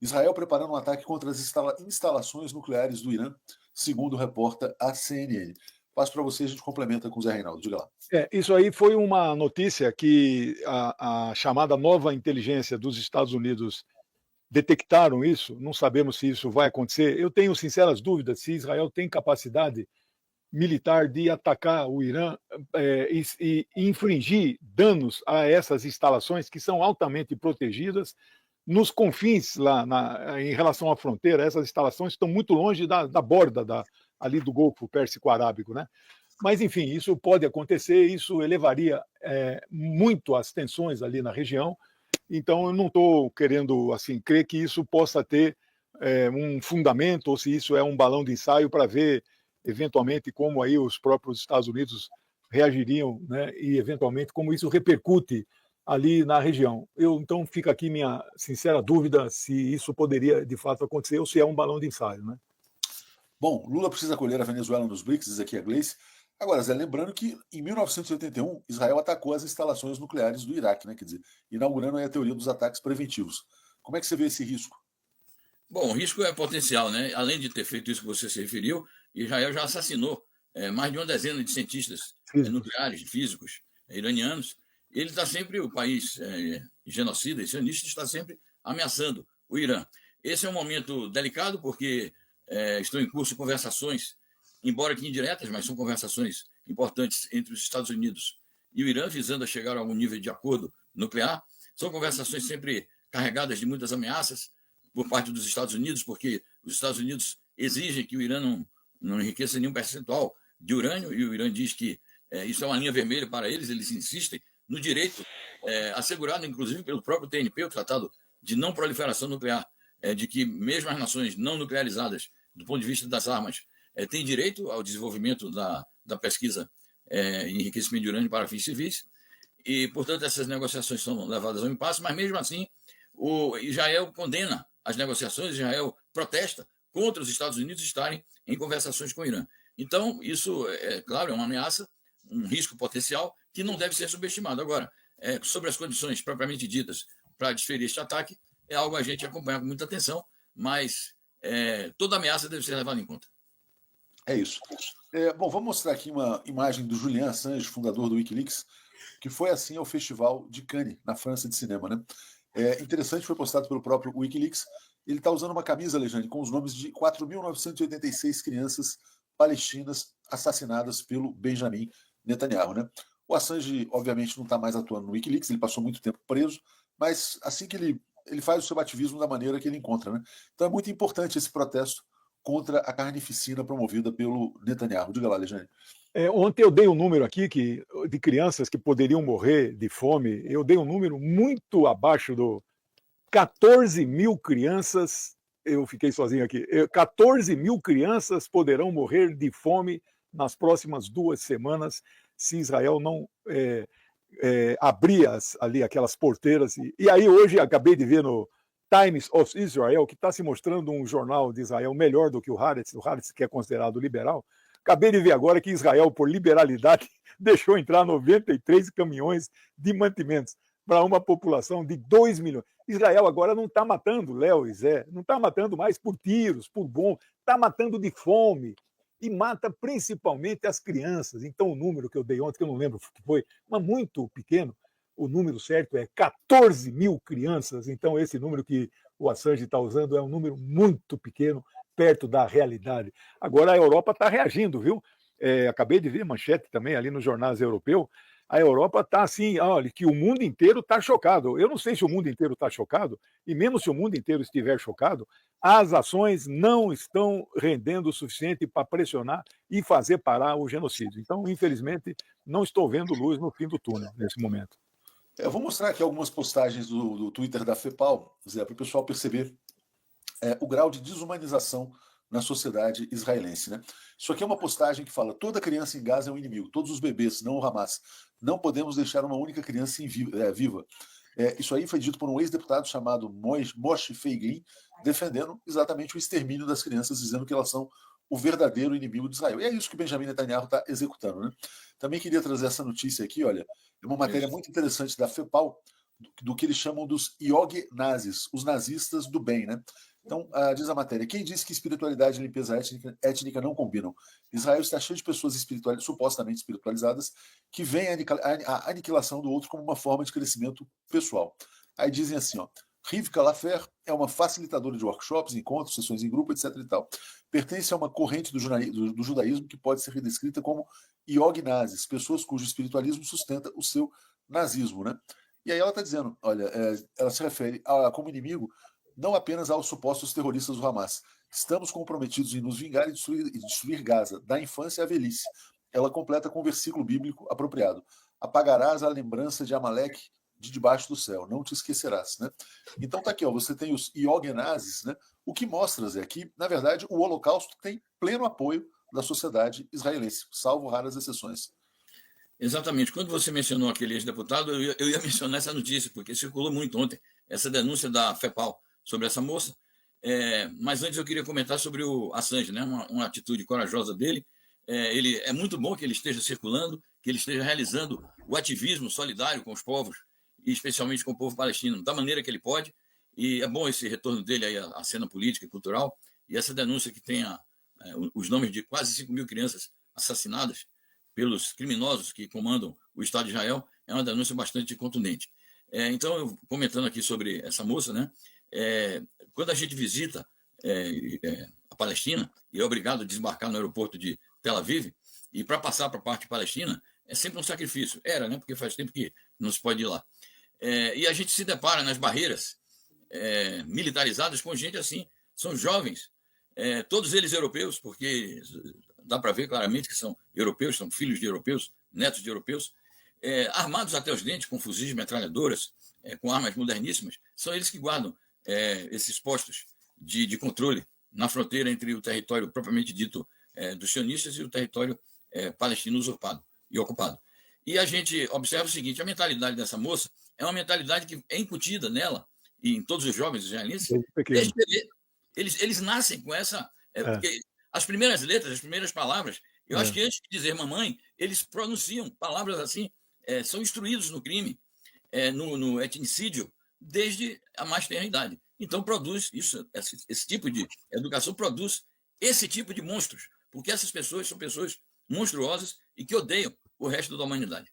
Israel preparando um ataque contra as instalações nucleares do Irã, segundo reporta a CNN. Passo para você, a gente complementa com o Zé Reinaldo. Diga lá. Isso aí foi uma notícia que a chamada nova inteligência dos Estados Unidos detectaram isso. Não sabemos se isso vai acontecer. Eu tenho sinceras dúvidas se Israel tem capacidade militar de atacar o Irã e infringir danos a essas instalações que são altamente protegidas nos confins em relação à fronteira. Essas instalações estão muito longe da borda ali do Golfo Pérsico-Arábico, né? Mas, enfim, isso pode acontecer, isso elevaria muito as tensões ali na região. Então, eu não estou querendo assim crer que isso possa ter um fundamento, ou se isso é um balão de ensaio para ver, eventualmente, como aí os próprios Estados Unidos reagiriam, né? E, eventualmente, como isso repercute ali na região. Então, fica aqui minha sincera dúvida se isso poderia, de fato, acontecer ou se é um balão de ensaio, né? Bom, Lula precisa acolher a Venezuela nos BRICS, diz aqui a Gleice. Agora, Zé, lembrando que em 1981, Israel atacou as instalações nucleares do Iraque, né? Quer dizer, inaugurando aí a teoria dos ataques preventivos. Como é que você vê esse risco? Bom, o risco é potencial, né? Além de ter feito isso que você se referiu, Israel já assassinou mais de uma dezena de cientistas nucleares, físicos, iranianos. Ele está sempre, o país genocida e sionista está sempre ameaçando o Irã. Esse é um momento delicado porque estão em curso conversações, embora que indiretas, mas são conversações importantes entre os Estados Unidos e o Irã, visando a chegar a algum nível de acordo nuclear. São conversações sempre carregadas de muitas ameaças por parte dos Estados Unidos, porque os Estados Unidos exigem que o Irã não enriqueça nenhum percentual de urânio, e o Irã diz que isso é uma linha vermelha para eles, eles insistem no direito assegurado, inclusive, pelo próprio TNP, o Tratado de Não Proliferação Nuclear, de que mesmo as nações não nuclearizadas, do ponto de vista das armas, têm direito ao desenvolvimento da pesquisa em enriquecimento de urânio para fins civis, e, portanto, essas negociações são levadas ao impasse, mas mesmo assim, o Israel condena as negociações, Israel protesta contra os Estados Unidos estarem em conversações com o Irã. Então, isso, claro, é uma ameaça, um risco potencial que não deve ser subestimado. Agora, sobre as condições propriamente ditas para desferir este ataque, é algo a gente acompanhar com muita atenção, mas toda ameaça deve ser levada em conta. É isso. Bom, vamos mostrar aqui uma imagem do Julian Assange, fundador do Wikileaks, que foi assim ao Festival de Cannes, na França, de cinema, né? Interessante, foi postado pelo próprio Wikileaks. Ele está usando uma camisa, Alexandre, com os nomes de 4.986 crianças palestinas assassinadas pelo Benjamin Netanyahu, né? O Assange, obviamente, não está mais atuando no Wikileaks, ele passou muito tempo preso, mas assim que ele faz o seu ativismo da maneira que ele encontra, né? Então é muito importante esse protesto contra a carnificina promovida pelo Netanyahu. Diga lá, Alexandre. Ontem eu dei um número aqui de crianças que poderiam morrer de fome. Eu dei um número muito abaixo do 14 mil crianças. Eu fiquei sozinho aqui. 14 mil crianças poderão morrer de fome nas próximas 2 semanas se Israel não abrir ali aquelas porteiras. E aí hoje acabei de ver no Times of Israel, que está se mostrando um jornal de Israel melhor do que o Haaretz que é considerado liberal. Acabei de ver agora que Israel, por liberalidade, deixou entrar 93 caminhões de mantimentos para uma população de 2 milhões. Israel agora não está matando, Léo e Zé, não está matando mais por tiros, por bomba, está matando de fome. E mata principalmente as crianças. Então, o número que eu dei ontem, que eu não lembro o que foi, mas muito pequeno, o número certo é 14 mil crianças. Então, esse número que o Assange está usando é um número muito pequeno, perto da realidade. Agora a Europa está reagindo, viu? Acabei de ver manchete também ali nos jornais europeus. A Europa está assim, olha, que o mundo inteiro está chocado. Eu não sei se o mundo inteiro está chocado, e mesmo se o mundo inteiro estiver chocado, as ações não estão rendendo o suficiente para pressionar e fazer parar o genocídio. Então, infelizmente, não estou vendo luz no fim do túnel nesse momento. Eu vou mostrar aqui algumas postagens do Twitter da FEPAL, Zé, para o pessoal perceber o grau de desumanização na sociedade israelense, né? Isso aqui é uma postagem que fala: toda criança em Gaza é um inimigo, todos os bebês, não o Hamas. Não podemos deixar uma única criança viva. Isso aí foi dito por um ex-deputado chamado Moshe Feiglin, defendendo exatamente o extermínio das crianças, dizendo que elas são o verdadeiro inimigo de Israel. E é isso que Benjamin Netanyahu está executando, né? Também queria trazer essa notícia aqui, olha, é uma matéria muito interessante da FEPAL, do que eles chamam dos iognazis, os nazistas do bem, né? Então, diz a matéria, quem disse que espiritualidade e limpeza étnica não combinam? Israel está cheio de pessoas supostamente espiritualizadas que veem a aniquilação do outro como uma forma de crescimento pessoal. Aí dizem assim, ó, Rivka Lafer é uma facilitadora de workshops, encontros, sessões em grupo, etc. e tal. Pertence a uma corrente do judaísmo que pode ser redescrita como iognazis, pessoas cujo espiritualismo sustenta o seu nazismo, né? E aí ela está dizendo, olha, ela se refere como inimigo não apenas aos supostos terroristas do Hamas. Estamos comprometidos em nos vingar e destruir Gaza, da infância à velhice. Ela completa com um versículo bíblico apropriado. Apagarás a lembrança de Amaleque de debaixo do céu, não te esquecerás. Né? Então tá aqui, ó, você tem os iognazis, né? O que mostra, Zé, que, na verdade, o Holocausto tem pleno apoio da sociedade israelense, salvo raras exceções. Exatamente. Quando você mencionou aquele ex-deputado, eu ia mencionar essa notícia, porque circulou muito ontem, essa denúncia da FEPAL sobre essa moça. Mas antes eu queria comentar sobre o Assange, né? Uma atitude corajosa dele. É muito bom que ele esteja circulando, que ele esteja realizando o ativismo solidário com os povos, e especialmente com o povo palestino, da maneira que ele pode. E é bom esse retorno dele aí à cena política e cultural, e essa denúncia que tem os nomes de quase 5 mil crianças assassinadas pelos criminosos que comandam o Estado de Israel, é uma denúncia bastante contundente. Então, comentando aqui sobre essa moça, né? Quando a gente visita a Palestina e é obrigado a desembarcar no aeroporto de Tel Aviv, e para passar para a parte palestina, é sempre um sacrifício. Era, né? Porque faz tempo que não se pode ir lá. E a gente se depara nas barreiras militarizadas com gente assim, são jovens, todos eles europeus, porque dá para ver claramente que são europeus, são filhos de europeus, netos de europeus, armados até os dentes, com fuzis, metralhadoras, com armas moderníssimas. São eles que guardam esses postos de controle na fronteira entre o território propriamente dito dos sionistas e o território palestino usurpado e ocupado. E a gente observa o seguinte, a mentalidade dessa moça é uma mentalidade que é incutida nela e em todos os jovens israelenses. Eles nascem com essa... Porque as primeiras letras, as primeiras palavras, eu acho que antes de dizer mamãe, eles pronunciam palavras assim, são instruídos no crime, no etnicídio, desde a mais tenra idade. Então, produz isso, esse tipo de educação produz esse tipo de monstros, porque essas pessoas são pessoas monstruosas e que odeiam o resto da humanidade.